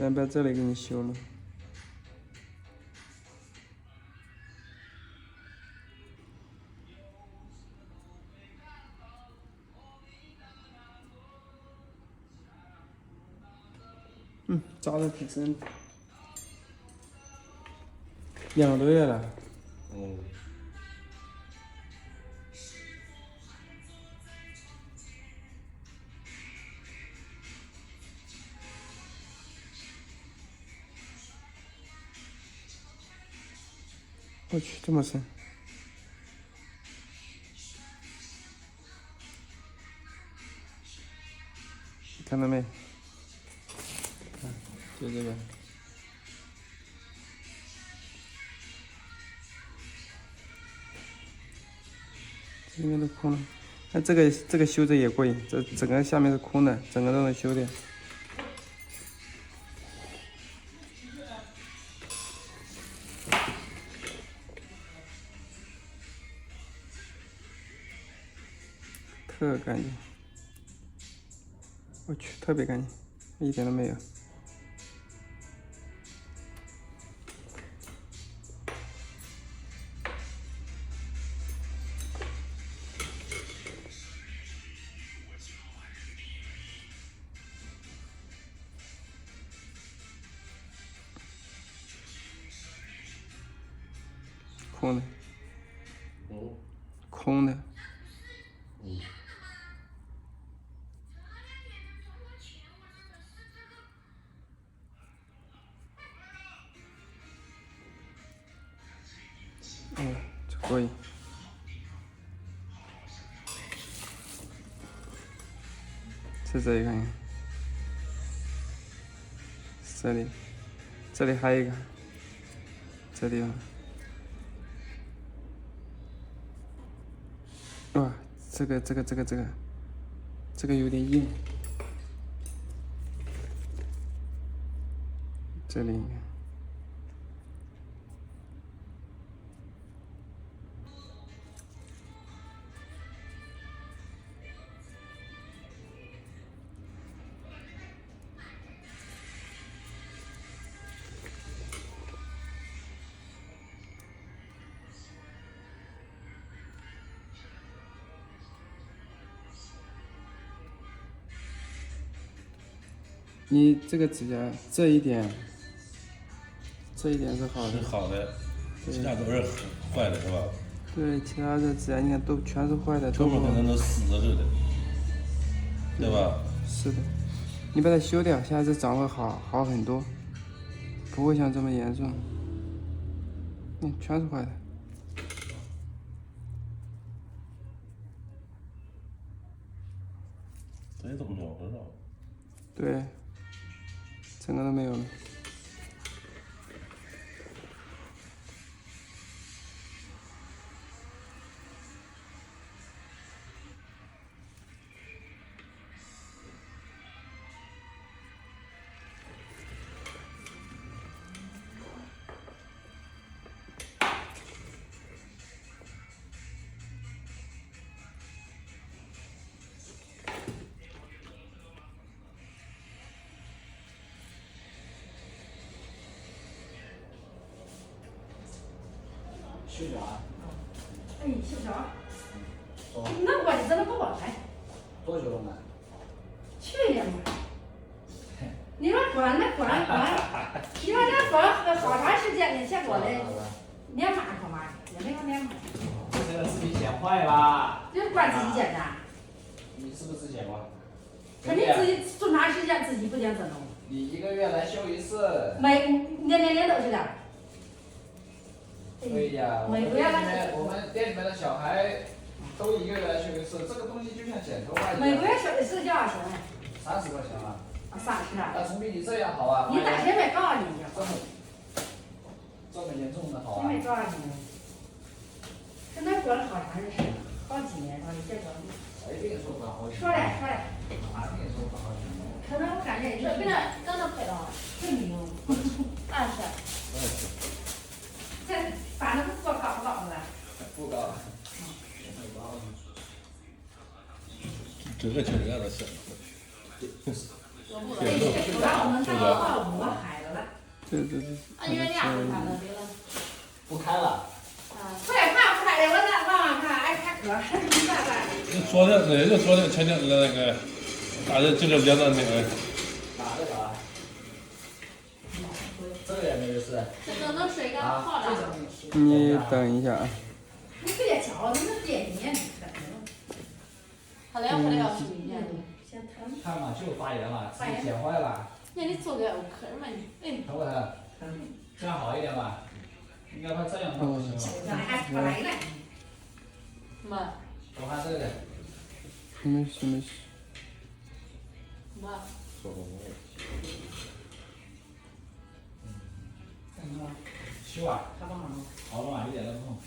先把这里给你修了。扎的挺深，2个多月了。我去，这么深！看到没？看，就这个。这边都空了。那这个修着也贵，这整个下面是空的，整个都能修的。特干净，我去，特别干净，一点都没有。空的，空的。这可以。是这一个，这里还有一个，这地方。哇，这个有点硬。这里。你这个指甲这一点是好的，是好的，其他都是坏的，是吧？对，其他的指甲你看都全是坏的，根本可能都死着的，对吧？是的，你把它修掉，下次长会好很多，不会像这么严重。全是坏的。这怎么秒回了？对，整个都没有了。修脚啊？哎，修脚。那我怎么不我来？多久了呢？去年嘛。你说管，你说这管好长时间呢，结果嘞，年码可嘛，也没有年码。这个自己剪坏啦。就管自己剪的。你是不是自己剪过？那你自己多长时间自己不剪怎弄？你1个月来修一次。年都是的。对呀，我们店里面的小孩都1个月来修一次，这个东西就像剪头发一样。每个月修一次多少钱？30块钱啊。30啊。那总比你这样好啊。你大姐没告诉你这么严重的好啊。你没告诉你。现在过了好长的时间，好几年了，你这个。谁跟你说不好？说嘞。哪跟你说不好？可能我感觉你跟那刚才拍到，真没有。是。这反正不高不高的。不高。这个确实让他想。这不让我们看到我海了。这。啊，原谅不看了，对了。不开了。快看不开的，我那往往看爱看歌，还是咋办？昨天那个昨天前天那个大人经常讲的那个。哪个啊？这个也没有事。这个能睡个好的。你等一下啊。你别瞧，你们别捏你看。他俩回来要睡觉。先疼。看嘛，就发炎了，自己剪坏了。那你做个 OK 嘛你？哎。疼不疼？这样好一点吧？应该把这样弄不行了。还不来了。妈。我看这个。没事没事。妈。修啊？好了嘛，一点都不痛。